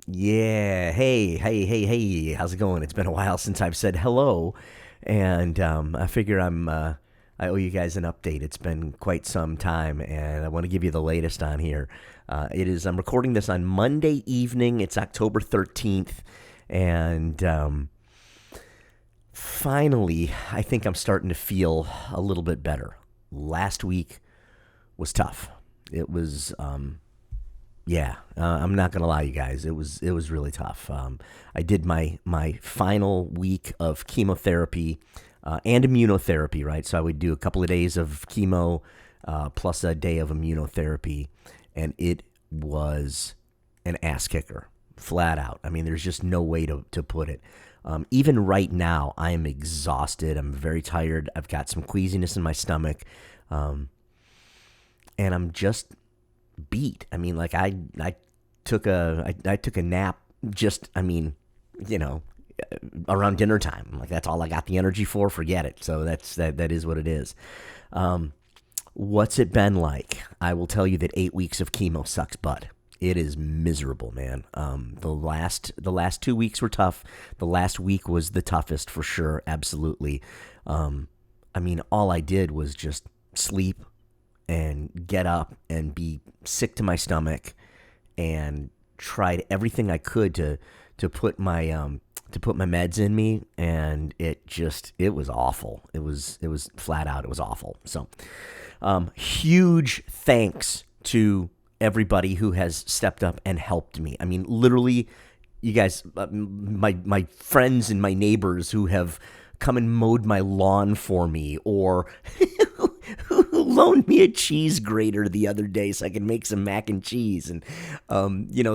Yeah. Hey. How's it going? It's been a while since I've said hello, and I figure I owe you guys an update. It's been quite some time, and I want to give you the latest on here. I'm recording this on Monday evening. It's October 13th, and finally, I think I'm starting to feel a little bit better. Last week was tough. It was Yeah, I'm not gonna lie, you guys. It was really tough. I did my final week of chemotherapy and immunotherapy, right? So I would do a couple of days of chemo plus a day of immunotherapy, and it was an ass kicker, flat out. I mean, there's just no way to put it. Even right now, I am exhausted. I'm very tired. I've got some queasiness in my stomach, um, and I'm just beat. I mean, like I took a nap just you know, around dinner time. Like that's all I got the energy for. Forget it. So that is what it is. Um, what's it been like? I will tell you that 8 weeks of chemo sucks butt. It is miserable, man. The last 2 weeks were tough. The last week was the toughest for sure. Absolutely. I mean, all I did was just sleep and get up and be sick to my stomach and tried everything I could to put my meds in me, and it was awful. It was flat out, it was awful. So huge thanks to everybody who has stepped up and helped me. I mean, literally, you guys, my friends and my neighbors who have come and mowed my lawn for me, or who loaned me a cheese grater the other day so I could make some mac and cheese, and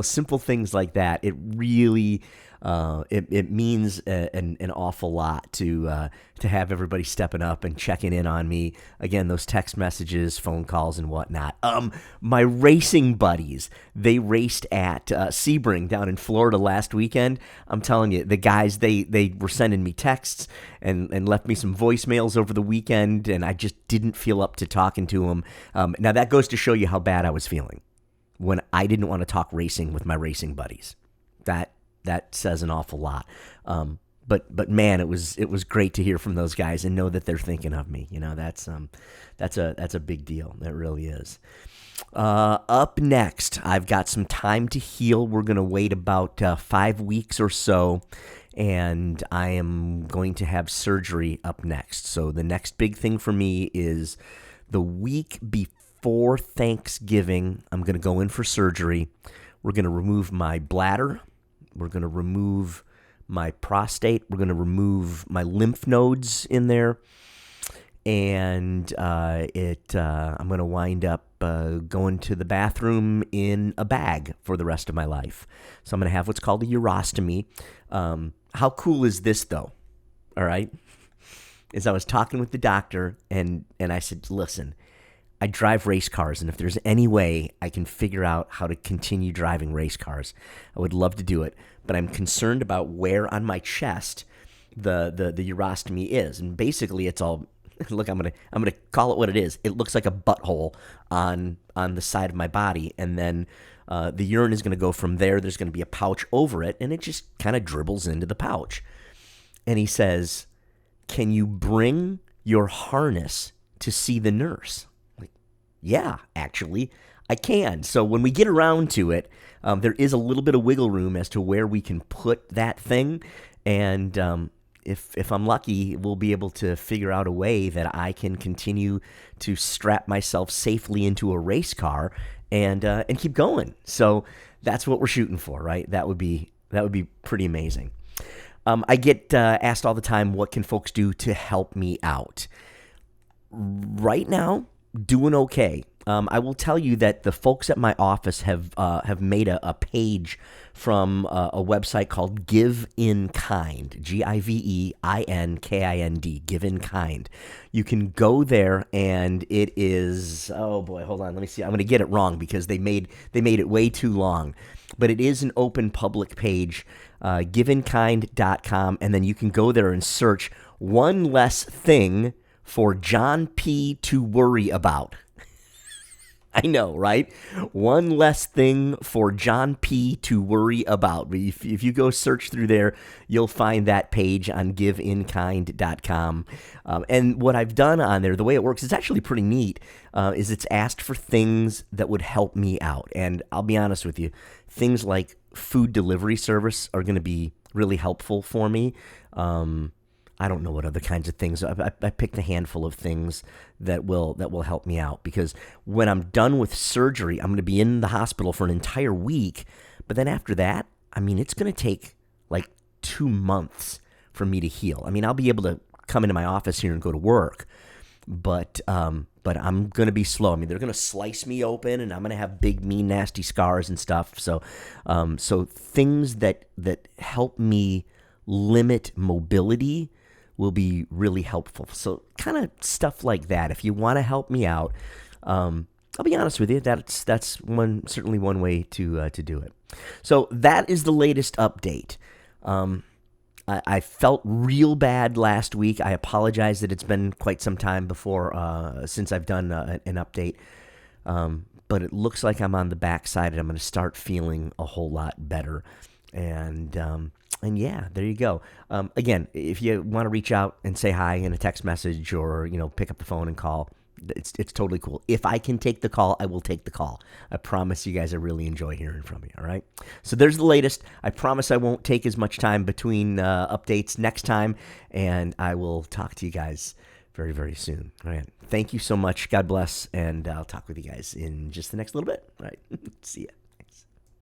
simple things like that. It really it means an awful lot to have everybody stepping up and checking in on me. Again, those text messages, phone calls, and whatnot. My racing buddies, they raced at Sebring down in Florida last weekend. I'm telling you, the guys, they were sending me texts and left me some voicemails over the weekend, and I just didn't feel up to talking to them. Now that goes to show you how bad I was feeling when I didn't want to talk racing with my racing buddies. That says an awful lot. But man, it was great to hear from those guys and know that they're thinking of me. That's a big deal. That really is. Up next, I've got some time to heal. We're gonna wait about 5 weeks or so, and I am going to have surgery up next. So the next big thing for me is the week before Thanksgiving. I'm gonna go in for surgery. We're gonna remove my bladder. We're going to remove my prostate. We're going to remove my lymph nodes in there. And I'm going to wind up going to the bathroom in a bag for the rest of my life. So I'm going to have what's called a urostomy. How cool is this, though? All right. As I was talking with the doctor, and I said, listen, I drive race cars, and if there's any way I can figure out how to continue driving race cars, I would love to do it. But I'm concerned about where on my chest the urostomy is, and basically it's all. Look, I'm gonna call it what it is. It looks like a butthole on the side of my body, and then the urine is gonna go from there. There's gonna be a pouch over it, and it just kind of dribbles into the pouch. And he says, "Can you bring your harness to see the nurse?" Yeah, actually, I can. So when we get around to it, there is a little bit of wiggle room as to where we can put that thing. And if I'm lucky, we'll be able to figure out a way that I can continue to strap myself safely into a race car and keep going. So that's what we're shooting for, right? That would be pretty amazing. I get asked all the time, what can folks do to help me out? Right now, doing okay. I will tell you that the folks at my office have made a page from a website called Give in Kind, GIVEINKIND, Give in Kind. You can go there, and it is, oh boy, hold on, let me see. I'm going to get it wrong because they made it way too long, but it is an open public page, giveinkind.com, and then you can go there and search one less thing for John P. to worry about. I know, right? One less thing for John P. to worry about. If you go search through there, you'll find that page on giveinkind.com. And what I've done on there, the way it works, is actually pretty neat, is it's asked for things that would help me out. And I'll be honest with you, things like food delivery service are going to be really helpful for me. I don't know what other kinds of things. I picked a handful of things that will help me out, because when I'm done with surgery, I'm going to be in the hospital for an entire week. But then after that, I mean, it's going to take like 2 months for me to heal. I mean, I'll be able to come into my office here and go to work, but I'm going to be slow. I mean, they're going to slice me open, and I'm going to have big, mean, nasty scars and stuff. So things that help me limit mobility will be really helpful. So kind of stuff like that. If you want to help me out, I'll be honest with you, that's certainly one way to do it. So that is the latest update. I felt real bad last week. I apologize that it's been quite some time since I've done an update. But it looks like I'm on the backside, and I'm going to start feeling a whole lot better. And yeah, there you go. Again, if you want to reach out and say hi in a text message, or pick up the phone and call, it's totally cool. If I can take the call, I will take the call. I promise you guys I really enjoy hearing from you. All right. So there's the latest. I promise I won't take as much time between updates next time, and I will talk to you guys very, very soon. All right. Thank you so much. God bless, and I'll talk with you guys in just the next little bit. All right. See ya.